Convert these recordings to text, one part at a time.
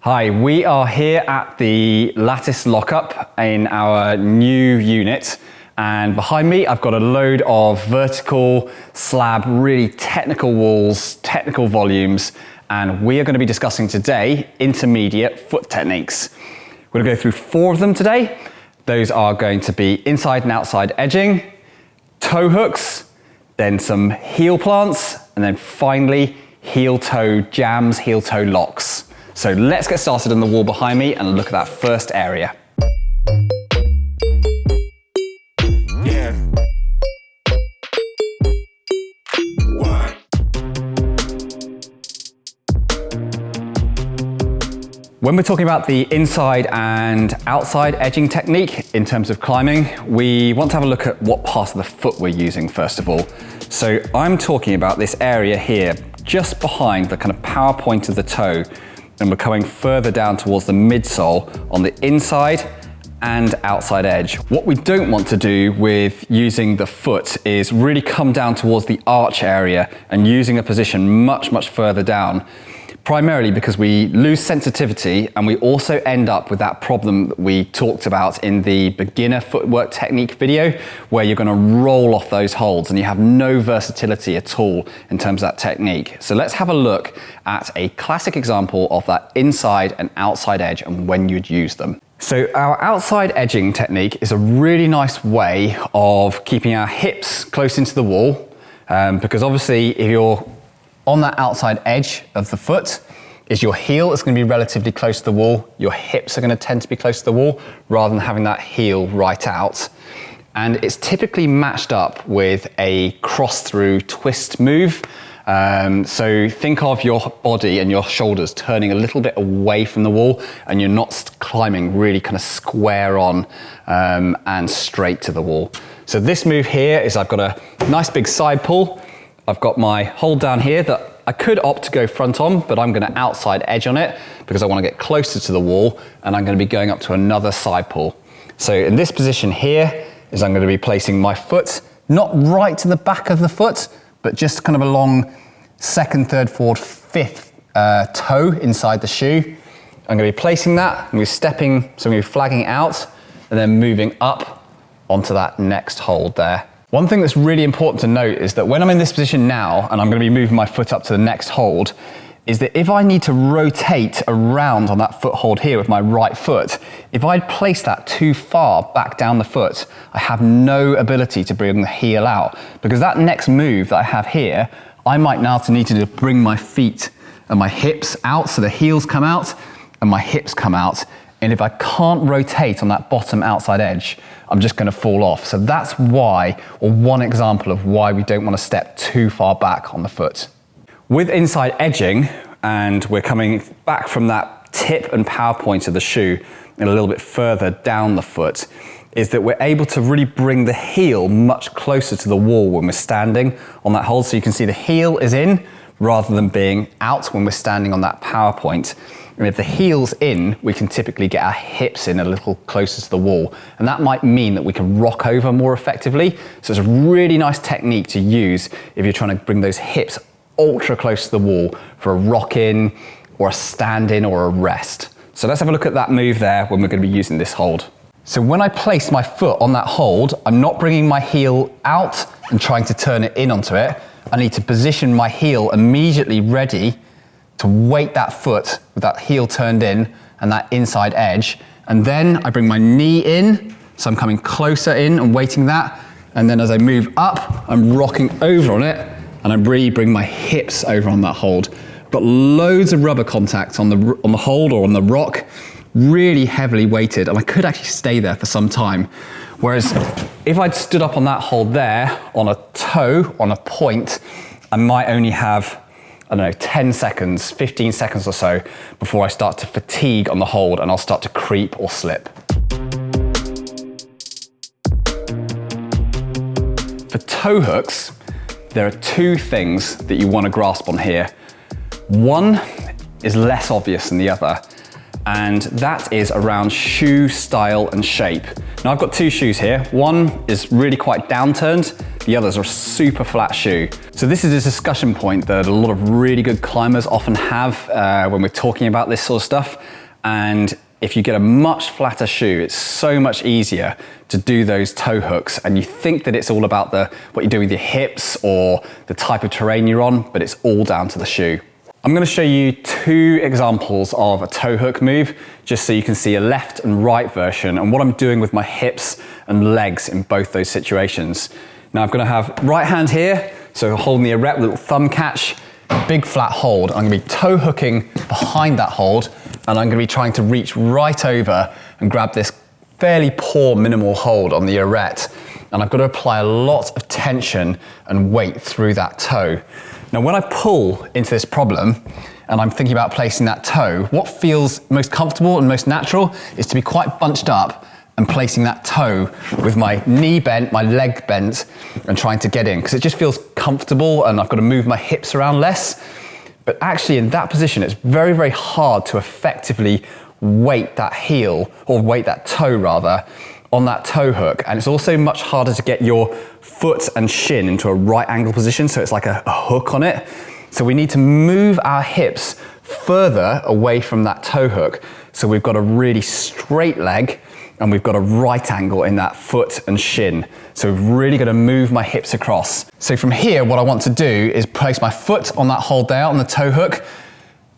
Hi, we are here at the Lattice lockup in our new unit, and behind me I've got a load of vertical slab, really technical walls, technical volumes, and we are going to be discussing today intermediate foot techniques. We're going to go through 4 of them today. Those are going to be inside and outside edging, toe hooks, then some heel plants, and then finally heel toe jams, heel toe locks. So let's get started on the wall behind me and look at that first area. When we're talking about the inside and outside edging technique in terms of climbing, we want to have a look at what part of the foot we're using first of all. So I'm talking about this area here, just behind the kind of power point of the toe, and we're coming further down towards the midsole on the inside and outside edge. What we don't want to do with using the foot is really come down towards the arch area and using a position much further down. Primarily because we lose sensitivity and we also end up with that problem that we talked about in the beginner footwork technique video, where you're going to roll off those holds and you have no versatility at all in terms of that technique. So let's have a look at a classic example of that inside and outside edge and when you'd use them. So our outside edging technique is a really nice way of keeping our hips close into the wall, because obviously if you're on that outside edge of the foot, is your heel is going to be relatively close to the wall. Your hips are going to tend to be close to the wall rather than having that heel right out. And it's typically matched up with a cross through twist move. So think of your body and your shoulders turning a little bit away from the wall and you're not climbing really kind of square on and straight to the wall. So this move here is I've got a nice big side pull. I've got my hold down here that I could opt to go front on, but I'm going to outside edge on it because I want to get closer to the wall, and I'm going to be going up to another side pull. So in this position here is I'm going to be placing my foot, not right to the back of the foot, but just kind of along second, third, fourth, fifth toe inside the shoe. I'm going to be placing that, I'm going to be stepping, so I'm going to be flagging out and then moving up onto that next hold there. One thing that's really important to note is that when I'm in this position now, and I'm going to be moving my foot up to the next hold, is that if I need to rotate around on that foothold here with my right foot, if I place that too far back down the foot, I have no ability to bring the heel out, because that next move that I have here, I might now need to bring my feet and my hips out, so the heels come out and my hips come out. And if I can't rotate on that bottom outside edge, I'm just going to fall off. So that's why, or one example of why we don't want to step too far back on the foot. With inside edging, and we're coming back from that tip and power point of the shoe and a little bit further down the foot, is that we're able to really bring the heel much closer to the wall when we're standing on that hold. So you can see the heel is in rather than being out when we're standing on that power point. And if the heel's in, we can typically get our hips in a little closer to the wall. And that might mean that we can rock over more effectively. So it's a really nice technique to use if you're trying to bring those hips ultra close to the wall for a rock in or a stand in or a rest. So let's have a look at that move there when we're going to be using this hold. So when I place my foot on that hold, I'm not bringing my heel out and trying to turn it in onto it. I need to position my heel immediately ready to weight that foot with that heel turned in and that inside edge. And then I bring my knee in, so I'm coming closer in and weighting that. And then as I move up, I'm rocking over on it, and I really bring my hips over on that hold. I've got loads of rubber contact on the hold or on the rock, really heavily weighted, and I could actually stay there for some time. Whereas if I'd stood up on that hold there, on a toe, on a point, I might only have, I don't know, 10 seconds, 15 seconds or so before I start to fatigue on the hold and I'll start to creep or slip. For toe hooks, there are 2 things that you want to grasp on here. One is less obvious than the other, and that is around shoe style and shape. Now I've got 2 shoes here. One is really quite downturned. the others are a super flat shoe. So this is a discussion point that a lot of really good climbers often have when we're talking about this sort of stuff. And if you get a much flatter shoe, it's so much easier to do those toe hooks. And you think that it's all about what you do with your hips or the type of terrain you're on, but it's all down to the shoe. I'm going to show you 2 examples of a toe hook move, just so you can see a left and right version and what I'm doing with my hips and legs in both those situations. Now I'm going to have right hand here, so holding the erect little thumb catch, big flat hold. I'm going to be toe hooking behind that hold, and I'm going to be trying to reach right over and grab this fairly poor minimal hold on the erect. And I've got to apply a lot of tension and weight through that toe. Now, when I pull into this problem and I'm thinking about placing that toe, what feels most comfortable and most natural is to be quite bunched up and placing that toe with my knee bent, my leg bent, and trying to get in, because it just feels comfortable and I've got to move my hips around less. But actually in that position, it's very, very hard to effectively weight that heel, or weight that toe rather, on that toe hook. And it's also much harder to get your foot and shin into a right angle position, so it's like a hook on it. So we need to move our hips further away from that toe hook. So we've got a really straight leg and we've got a right angle in that foot and shin. So we've really got to move my hips across. So from here, what I want to do is place my foot on that hold there on the toe hook,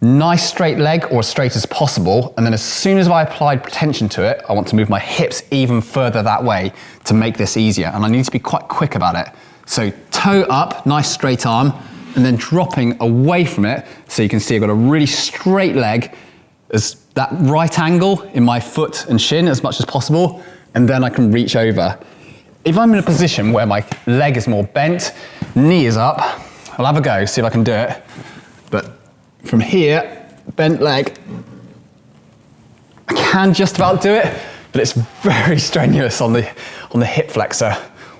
nice straight leg, or as straight as possible. And then as soon as I applied tension to it, I want to move my hips even further that way to make this easier. And I need to be quite quick about it. So toe up, nice straight arm, and then dropping away from it. So you can see I've got a really straight leg, as that right angle in my foot and shin as much as possible. And then I can reach over. If I'm in a position where my leg is more bent, knee is up, I'll have a go, see if I can do it. But from here, bent leg, I can just about do it, but it's very strenuous on the hip flexor.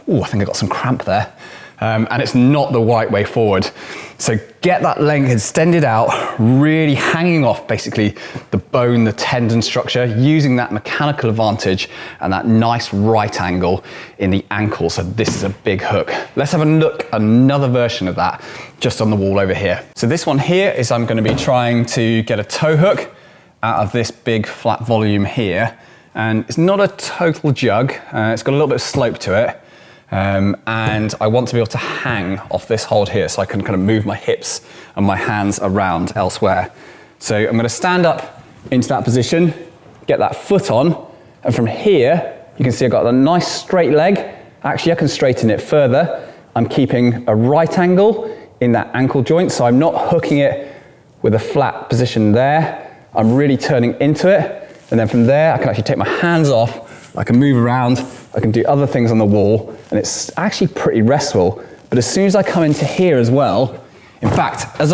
Oh, I think I got some cramp there. And it's not the right way forward. So get that leg extended out, really hanging off basically the bone, the tendon structure, using that mechanical advantage and that nice right angle in the ankle. So this is a big hook. Let's have a look at another version of that just on the wall over here. So this one here is I'm going to be trying to get a toe hook out of this big flat volume here. And it's not a total jug. It's got a little bit of slope to it. And I want to be able to hang off this hold here so I can kind of move my hips and my hands around elsewhere. So I'm going to stand up into that position, get that foot on, and from here, you can see I've got a nice straight leg. Actually, I can straighten it further. I'm keeping a right angle in that ankle joint, so I'm not hooking it with a flat position there. I'm really turning into it, and then from there, I can actually take my hands off, I can move around, I can do other things on the wall, and it's actually pretty restful. But as soon as I come into here as well, in fact, as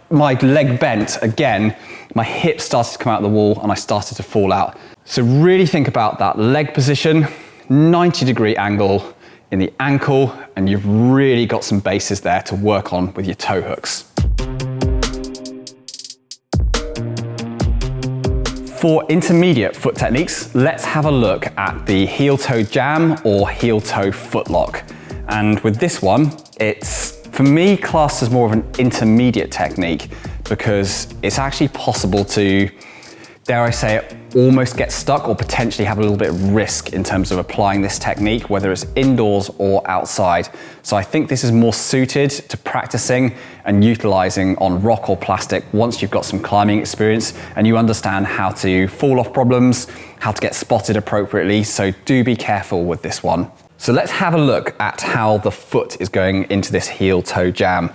my leg bent again, my hip started to come out of the wall and I started to fall out. So really think about that leg position, 90-degree angle in the ankle, and you've really got some bases there to work on with your toe hooks. For intermediate foot techniques, let's have a look at the heel-toe jam or heel-toe footlock. And with this one, it's, for me, classed as more of an intermediate technique because it's actually possible to, dare I say it, almost get stuck or potentially have a little bit of risk in terms of applying this technique, whether it's indoors or outside. So I think this is more suited to practicing and utilizing on rock or plastic once you've got some climbing experience and you understand how to fall off problems, how to get spotted appropriately. So do be careful with this one. So let's have a look at how the foot is going into this heel-toe jam.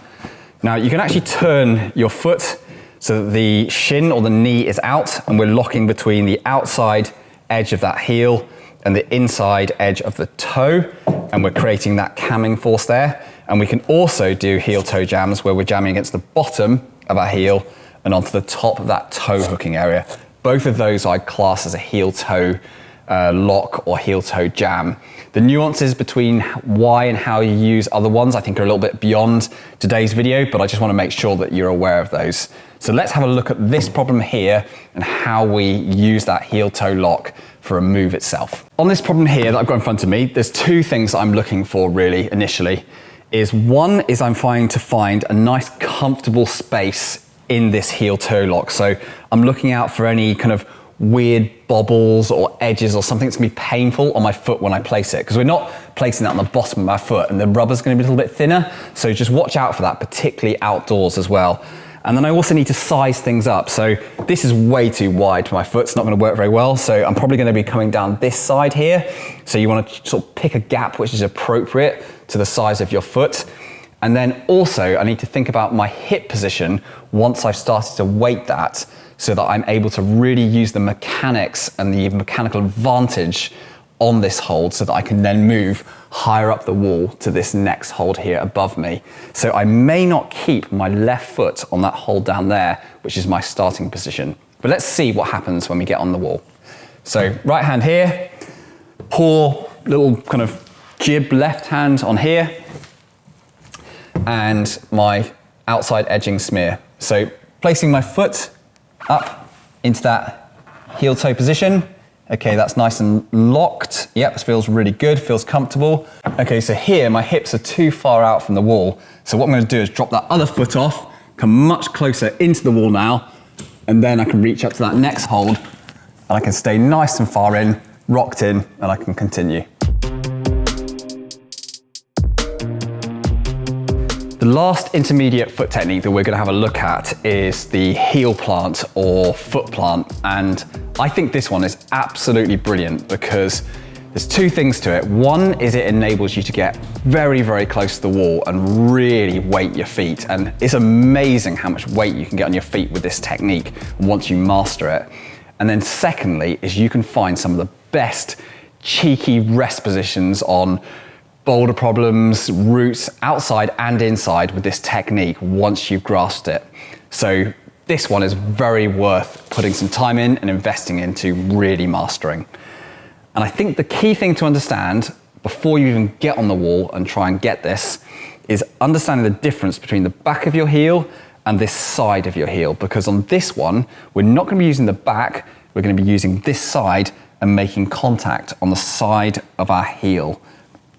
Now you can actually turn your foot so that the shin or the knee is out and we're locking between the outside edge of that heel and the inside edge of the toe, and we're creating that camming force there. And we can also do heel-toe jams where we're jamming against the bottom of our heel and onto the top of that toe hooking area. Both of those I class as a heel-toe lock or heel toe jam. The nuances between why and how you use other ones I think are a little bit beyond today's video, but I just want to make sure that you're aware of those. So let's have a look at this problem here and how we use that heel toe lock for a move itself. On this problem here that I've got in front of me, there's two things I'm looking for really initially. One is I'm trying to find a nice comfortable space in this heel toe lock. So I'm looking out for any kind of weird bobbles or edges or something that's gonna be painful on my foot when I place it, because we're not placing that on the bottom of my foot and the rubber's gonna be a little bit thinner. So just watch out for that, particularly outdoors as well. And then I also need to size things up. So this is way too wide for my foot. It's not gonna work very well. So I'm probably gonna be coming down this side here. So you wanna sort of pick a gap which is appropriate to the size of your foot. And then also I need to think about my hip position once I've started to weight that, so that I'm able to really use the mechanics and the mechanical advantage on this hold so that I can then move higher up the wall to this next hold here above me. So I may not keep my left foot on that hold down there, which is my starting position. But let's see what happens when we get on the wall. So right hand here, poor little kind of jib left hand on here, and my outside edging smear. So placing my foot up into that heel toe position. Okay, that's nice and locked. Yep, this feels really good, feels comfortable. Okay, so here my hips are too far out from the wall. So what I'm gonna do is drop that other foot off, come much closer into the wall now, and then I can reach up to that next hold, and I can stay nice and far in, rocked in, and I can continue. The last intermediate foot technique that we're going to have a look at is the heel plant or foot plant, and I think this one is absolutely brilliant because there's two things to it. One is it enables you to get very, very close to the wall and really weight your feet, and it's amazing how much weight you can get on your feet with this technique once you master it. And then secondly is you can find some of the best cheeky rest positions on boulder problems, roots, outside and inside with this technique once you've grasped it. So this one is very worth putting some time in and investing into really mastering. And I think the key thing to understand before you even get on the wall and try and get this is understanding the difference between the back of your heel and this side of your heel, because on this one, we're not going to be using the back, we're going to be using this side and making contact on the side of our heel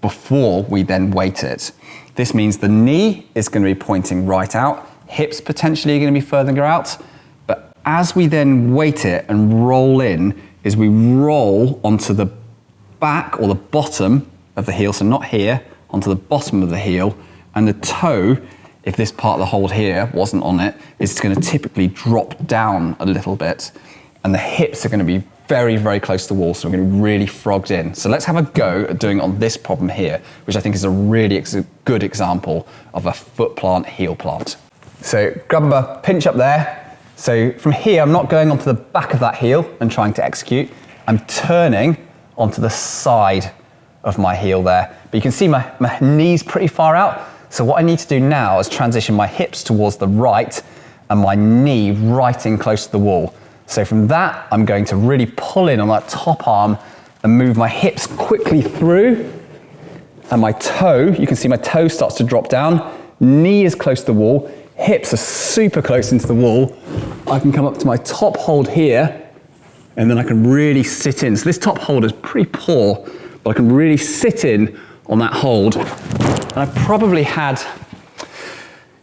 before we then weight it. This means the knee is going to be pointing right out, hips potentially are going to be further out, but as we then weight it and roll in, is we roll onto the back or the bottom of the heel, so not here, onto the bottom of the heel, and the toe, if this part of the hold here wasn't on it, is going to typically drop down a little bit, and the hips are going to be very, very close to the wall, so we're going to be really frogged in. So let's have a go at doing it on this problem here, which I think is a really good example of a foot plant, heel plant. So grab a pinch up there. So from here, I'm not going onto the back of that heel and trying to execute. I'm turning onto the side of my heel there. But you can see my knee's pretty far out. So what I need to do now is transition my hips towards the right and my knee right in close to the wall. So from that, I'm going to really pull in on that top arm and move my hips quickly through. And my toe, you can see my toe starts to drop down. Knee is close to the wall. Hips are super close into the wall. I can come up to my top hold here, and then I can really sit in. So this top hold is pretty poor, but I can really sit in on that hold. And I probably had,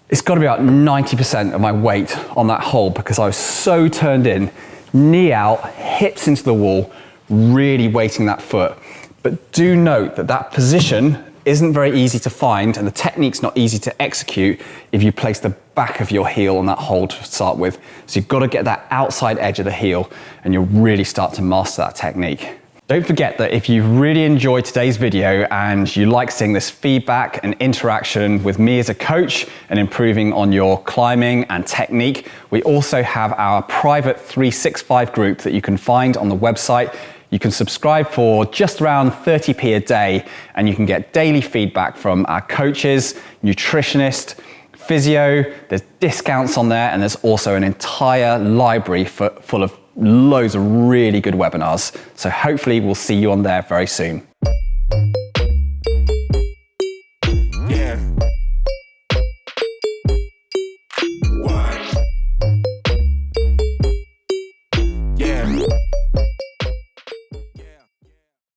it's got to be about 90% of my weight on that hold because I was so turned in, knee out, hips into the wall, really weighting that foot. But do note that that position isn't very easy to find and the technique's not easy to execute if you place the back of your heel on that hold to start with. So you've got to get that outside edge of the heel and you'll really start to master that technique. Don't forget that if you've really enjoyed today's video and you like seeing this feedback and interaction with me as a coach and improving on your climbing and technique, we also have our private 365 group that you can find on the website. You can subscribe for just around 30p a day and you can get daily feedback from our coaches, nutritionist, physio, there's discounts on there, and there's also an entire library full of loads of really good webinars. So hopefully we'll see you on there very soon.